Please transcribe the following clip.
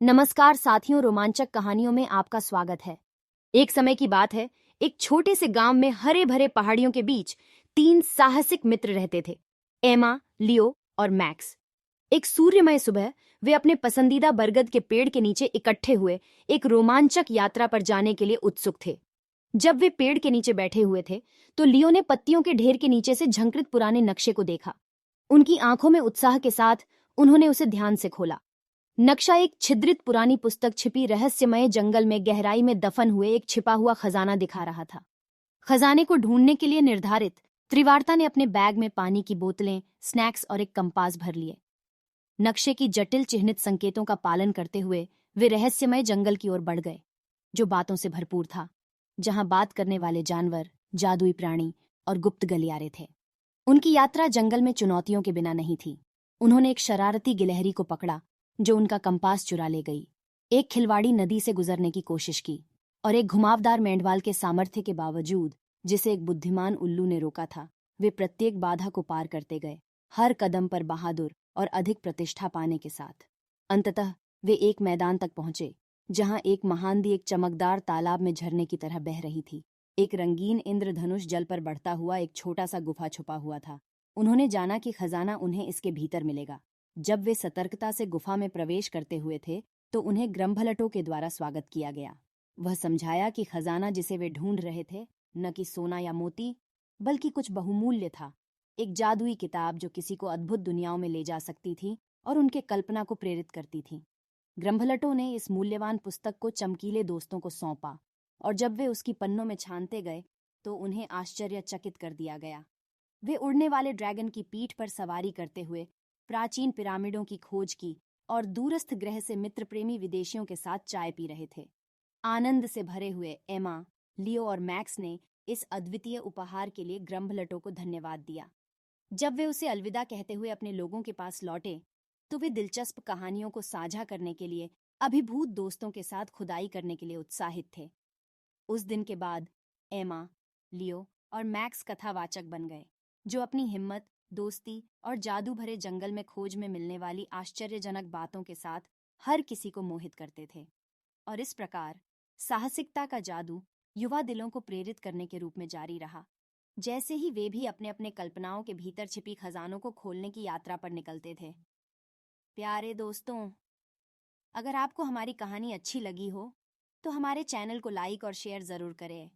नमस्कार साथियों, रोमांचक कहानियों में आपका स्वागत है। एक समय की बात है, एक छोटे से गांव में हरे भरे पहाड़ियों के बीच तीन साहसिक मित्र रहते थे, एमा, लियो और मैक्स। एक सूर्यमय सुबह वे अपने पसंदीदा बरगद के पेड़ के नीचे इकट्ठे हुए एक रोमांचक यात्रा पर जाने के लिए उत्सुक थे। जब वे पेड़ के नीचे बैठे हुए थे, तो लियो ने पत्तियों के ढेर के नीचे से झंकृत पुराने नक्शे को देखा। उनकी आंखों में उत्साह के साथ उन्होंने उसे ध्यान से खोला। नक्शा एक छिद्रित पुरानी पुस्तक छिपी रहस्यमय जंगल में गहराई में दफन हुए एक छिपा हुआ खजाना दिखा रहा था। खजाने को ढूंढने के लिए निर्धारित त्रिवार्ता ने अपने बैग में पानी की बोतलें, स्नैक्स और एक कंपास भर लिए। नक्शे की जटिल चिह्नित संकेतों का पालन करते हुए वे रहस्यमय जंगल की ओर बढ़ गए, जो बातों से भरपूर था, जहां बात करने वाले जानवर, जादुई प्राणी और गुप्त गलियारे थे। उनकी यात्रा जंगल में चुनौतियों के बिना नहीं थी। उन्होंने एक शरारती गिलहरी को पकड़ा जो उनका कंपास चुरा ले गई, एक खिलवाड़ी नदी से गुजरने की कोशिश की, और एक घुमावदार मेंढवाल के सामर्थ्य के बावजूद, जिसे एक बुद्धिमान उल्लू ने रोका था, वे प्रत्येक बाधा को पार करते गए, हर कदम पर बहादुर और अधिक प्रतिष्ठा पाने के साथ। अंततः वे एक मैदान तक पहुंचे, जहां एक महानदी एक चमकदार तालाब में झरने की तरह बह रही थी। एक रंगीन इंद्रधनुष जल पर बढ़ता हुआ एक छोटा सा गुफा छुपा हुआ था। उन्होंने जाना कि खजाना उन्हें इसके भीतर मिलेगा। जब वे सतर्कता से गुफा में प्रवेश करते हुए थे, तो उन्हें ग्रंभलटों के द्वारा स्वागत किया गया। वह समझाया कि खजाना जिसे वे ढूंढ रहे थे न कि सोना या मोती, बल्कि कुछ बहुमूल्य था, एक जादुई किताब जो किसी को अद्भुत दुनियाओं में ले जा सकती थी और उनके कल्पना को प्रेरित करती थी। ग्रंभलटों ने इस मूल्यवान पुस्तक को चमकीले दोस्तों को सौंपा, और जब वे उसकी पन्नों में छानते गए, तो उन्हें आश्चर्यचकित कर दिया गया। वे उड़ने वाले ड्रैगन की पीठ पर सवारी करते हुए प्राचीन पिरामिडों की खोज की और दूरस्थ ग्रह से मित्र प्रेमी विदेशियों के साथ चाय पी रहे थे। आनंद से भरे हुए एमा, लियो और मैक्स ने इस अद्वितीय उपहार के लिए ग्रंभलटों को धन्यवाद दिया। जब वे उसे अलविदा कहते हुए अपने लोगों के पास लौटे, तो वे दिलचस्प कहानियों को साझा करने के लिए अभिभूत दोस्तों के साथ खुदाई करने के लिए उत्साहित थे। उस दिन के बाद एमा, लियो और मैक्स कथावाचक बन गए, जो अपनी हिम्मत, दोस्ती और जादू भरे जंगल में खोज में मिलने वाली आश्चर्यजनक बातों के साथ हर किसी को मोहित करते थे। और इस प्रकार साहसिकता का जादू युवा दिलों को प्रेरित करने के रूप में जारी रहा, जैसे ही वे भी अपने अपने कल्पनाओं के भीतर छिपी खजानों को खोलने की यात्रा पर निकलते थे। प्यारे दोस्तों, अगर आपको हमारी कहानी अच्छी लगी हो, तो हमारे चैनल को लाइक और शेयर जरूर करें।